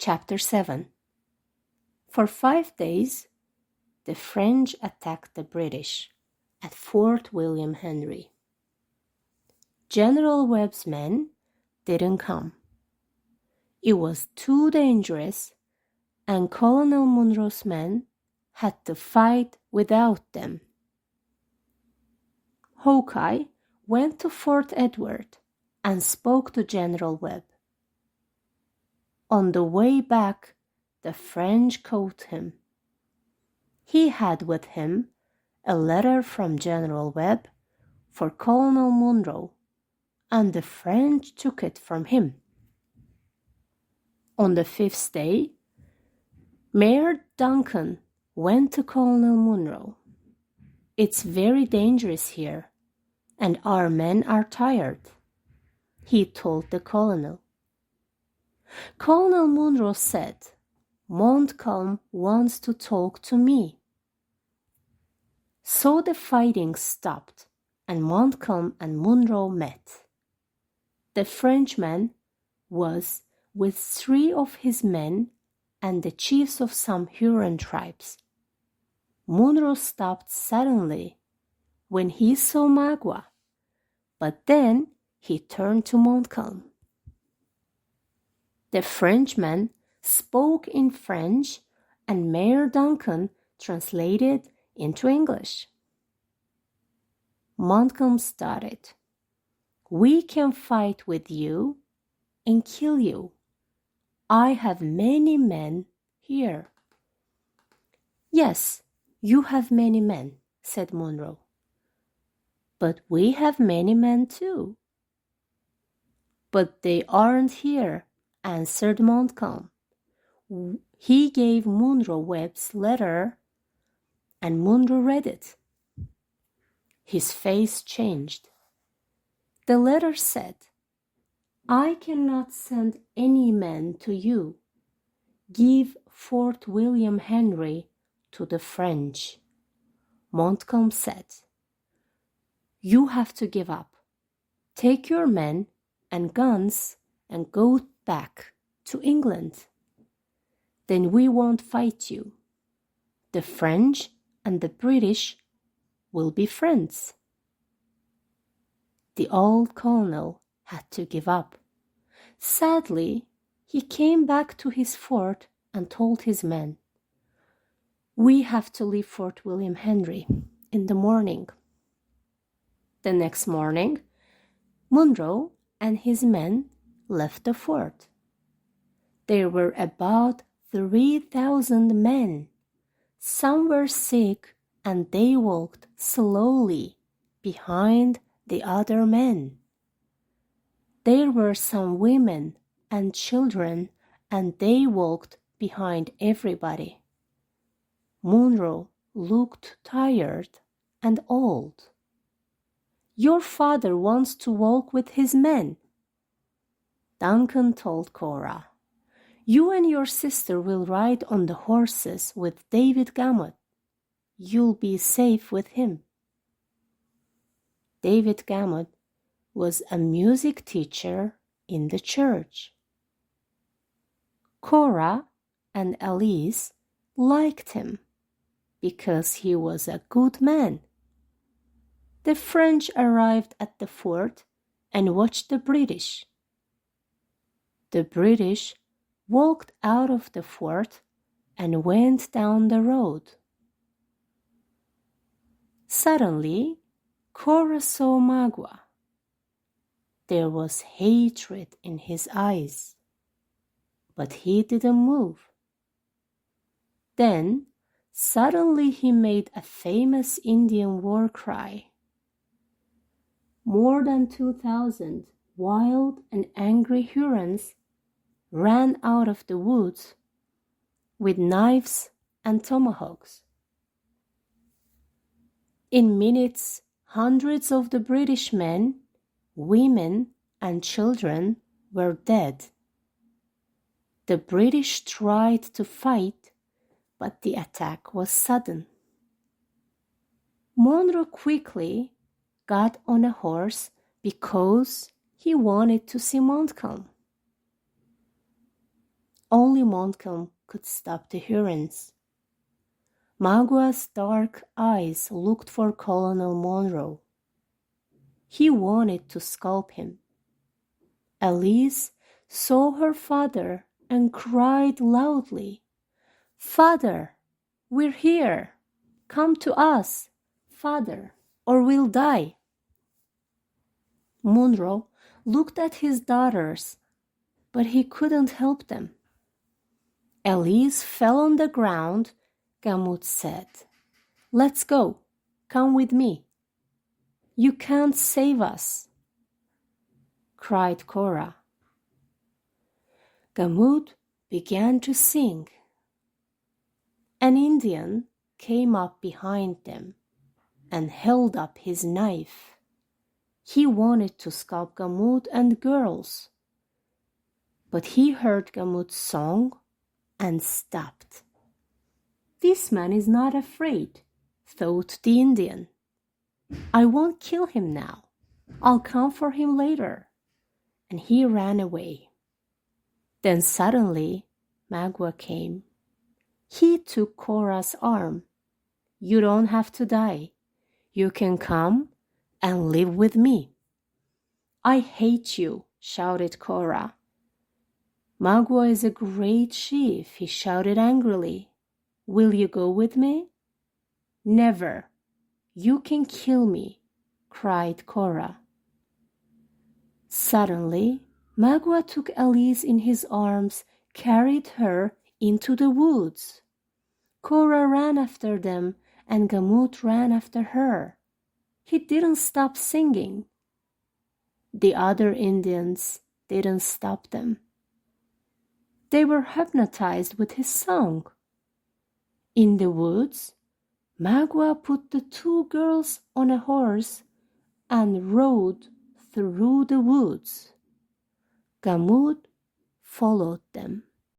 Chapter-7. For 5 days, the French attacked the British at Fort William Henry. General Webb's men didn't come. It was too dangerous, and Colonel Munro's men had to fight without them. Hawkeye went to Fort Edward and spoke to General Webb. On the way back, the French caught him. He had with him a letter from General Webb for Colonel Munro, and the French took it from him. On the 5th day, Mayor Duncan went to Colonel Munro. "It's very dangerous here, and our men are tired," he told the colonel. Colonel Munro said, "Montcalm wants to talk to me." So the fighting stopped, and Montcalm and Munro met. The Frenchman was with 3 of his men and the chiefs of some Huron tribes. Munro stopped suddenly when he saw Magua, but then he turned to Montcalm. The Frenchman spoke in French, and Mayor Duncan translated into English. Montcalm started, "We can fight with you and kill you. I have many men here." "Yes, you have many men," said Munro. "But we have many men too." "But they aren't here," answered Montcalm. He gave Munro Webb's letter, and Munro read it. His face changed. The letter said, "I cannot send any men to you. Give Fort William Henry to the French." Montcalm said, "You have to give up. Take your men and guns and go back to England. Then we won't fight you. The French and the British will be friends." The old colonel had to give up. Sadly, he came back to his fort and told his men, "We have to leave Fort William Henry in the morning." The next morning, Munro and his men left the fort. There were about 3,000 men. Some were sick, and they walked slowly behind the other men. There were some women and children, and they walked behind everybody. Munro looked tired and old. "Your father wants to walk with his men." Duncan told Cora, "You and your sister will ride on the horses with David Gamut. You'll be safe with him." David Gamut was a music teacher in the church. Cora and Alice liked him because he was a good man. The French arrived at the fort and watched the British. The British walked out of the fort and went down the road. Suddenly, Cora saw Magua. There was hatred in his eyes, but he didn't move. Then, suddenly he made a famous Indian war cry. More than 2,000 wild and angry Hurons ran out of the woods with knives and tomahawks. In minutes, hundreds of the British men, women, and children were dead. The British tried to fight, but the attack was sudden. Munro quickly got on a horse because he wanted to see Montcalm. only Montcalm could stop the Hurons. Magua's dark eyes looked for Colonel Monro. He wanted to scalp him. Elise saw her father and cried loudly, "Father, we're here. Come to us, Father, or we'll die." Monro looked at his daughters, but he couldn't help them. Elise fell on the ground. Gamut said, "Let's go. Come with me." "You can't save us," cried Cora. Gamut began to sing. An Indian came up behind them and held up his knife. He wanted to scalp Gamut and the girls, but he heard Gamut's song and stopped. "This man is not afraid," thought the Indian. "I won't kill him now. I'll come for him later." And he ran away. Then suddenly Magua came. He took Cora's arm. "You don't have to die. You can come and live with me." "I hate you," shouted Cora. "Magua is a great chief," he shouted angrily. "Will you go with me?" "Never. You can kill me," cried Cora. Suddenly, Magua took Elise in his arms, carried her into the woods. Cora ran after them, and Gamut ran after her. He didn't stop singing. The other Indians didn't stop them. They were hypnotized with his song. In the woods, Magua put the two girls on a horse and rode through the woods. Gamut followed them.